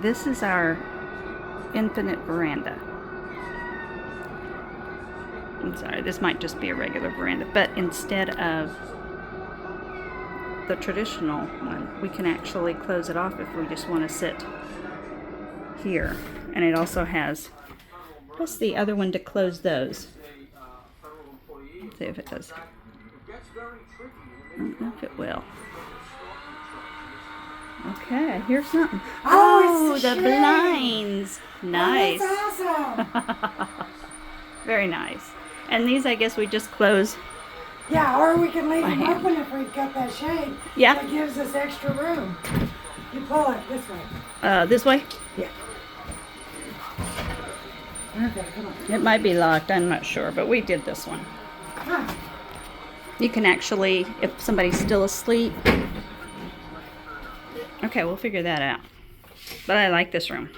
this is our infinite veranda. I'm sorry, this might just be a regular veranda, but instead of the traditional one, we can actually close it off if we just want to sit here. And it also has, press the other one to close those. Let's see if it does. I don't know if it will. Okay, here's something. Oh, the blinds. Nice. Oh, that's awesome. Very nice. And these, I guess, we just close. Yeah, or we can leave them open if we've got that shade. Yeah. That gives us extra room. You pull it this way. This way? Yeah. Okay, come on. It might be locked, I'm not sure, but we did this one. Huh. You can actually, if somebody's still asleep. Okay, we'll figure that out. But I like this room.